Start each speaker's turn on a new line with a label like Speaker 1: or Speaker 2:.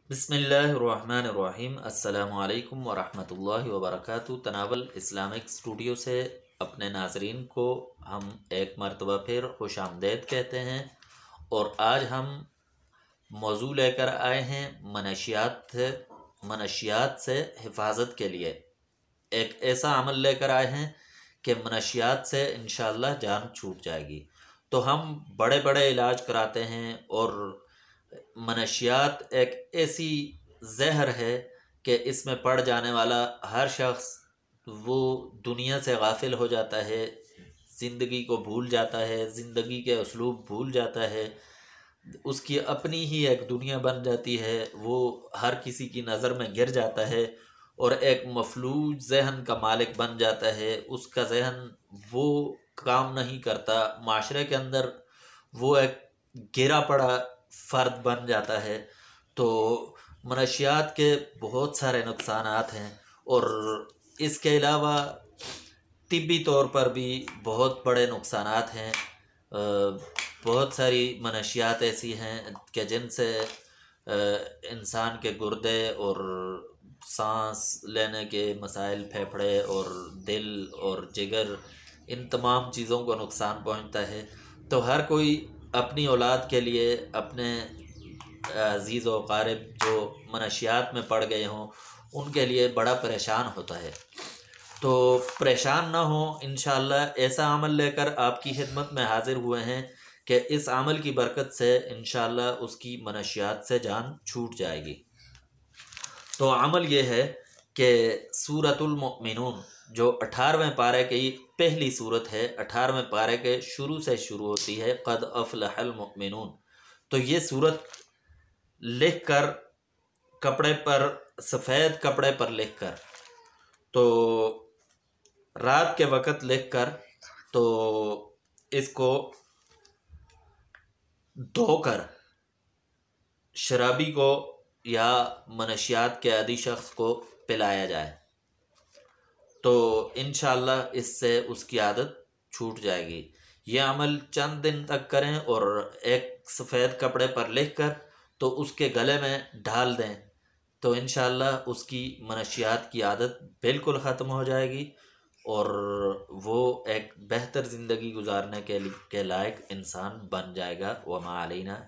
Speaker 1: بسم اللہ الرحمن الرحیم۔ السلام علیکم ورحمۃ اللہ وبرکاتہ۔ تناول اسلامک اسٹوڈیو سے اپنے ناظرین کو ہم ایک مرتبہ پھر خوش آمدید کہتے ہیں، اور آج ہم موضوع لے کر آئے ہیں منشیات سے حفاظت کے لیے۔ ایک ایسا عمل لے کر آئے ہیں کہ منشیات سے انشاءاللہ جان چھوٹ جائے گی۔ تو ہم بڑے بڑے علاج کراتے ہیں، اور منشیات ایک ایسی زہر ہے کہ اس میں پڑ جانے والا ہر شخص وہ دنیا سے غافل ہو جاتا ہے، زندگی کو بھول جاتا ہے، زندگی کے اسلوب بھول جاتا ہے، اس کی اپنی ہی ایک دنیا بن جاتی ہے، وہ ہر کسی کی نظر میں گر جاتا ہے اور ایک مفلوج ذہن کا مالک بن جاتا ہے۔ اس کا ذہن وہ کام نہیں کرتا، معاشرے کے اندر وہ ایک گرا پڑا فرد بن جاتا ہے۔ تو منشیات کے بہت سارے نقصانات ہیں، اور اس کے علاوہ طبی طور پر بھی بہت بڑے نقصانات ہیں۔ بہت ساری منشیات ایسی ہیں کہ جن سے انسان کے گردے اور سانس لینے کے مسائل، پھیپھڑے اور دل اور جگر، ان تمام چیزوں کو نقصان پہنچتا ہے۔ تو ہر کوئی اپنی اولاد کے لیے، اپنے عزیز و اقارب جو منشیات میں پڑ گئے ہوں، ان کے لیے بڑا پریشان ہوتا ہے۔ تو پریشان نہ ہوں، انشاءاللہ ایسا عمل لے کر آپ کی خدمت میں حاضر ہوئے ہیں کہ اس عمل کی برکت سے انشاءاللہ اس کی منشیات سے جان چھوٹ جائے گی۔ تو عمل یہ ہے کہ سورۃ المؤمنون جو 18ویں پارے کی پہلی صورت ہے، 18ویں پارے کے شروع سے شروع ہوتی ہے، قد افلح المؤمنون۔ تو یہ صورت لکھ کر کپڑے پر، سفید کپڑے پر لکھ کر، تو رات کے وقت لکھ کر، تو اس کو دھو کر شرابی کو یا منشیات کے عادی شخص کو پلایا جائے، تو انشاءاللہ اس سے اس کی عادت چھوٹ جائے گی۔ یہ عمل چند دن تک کریں، اور ایک سفید کپڑے پر لکھ کر تو اس کے گلے میں ڈال دیں، تو انشاءاللہ اس کی منشیات کی عادت بالکل ختم ہو جائے گی، اور وہ ایک بہتر زندگی گزارنے کے لائق انسان بن جائے گا۔ وما علینا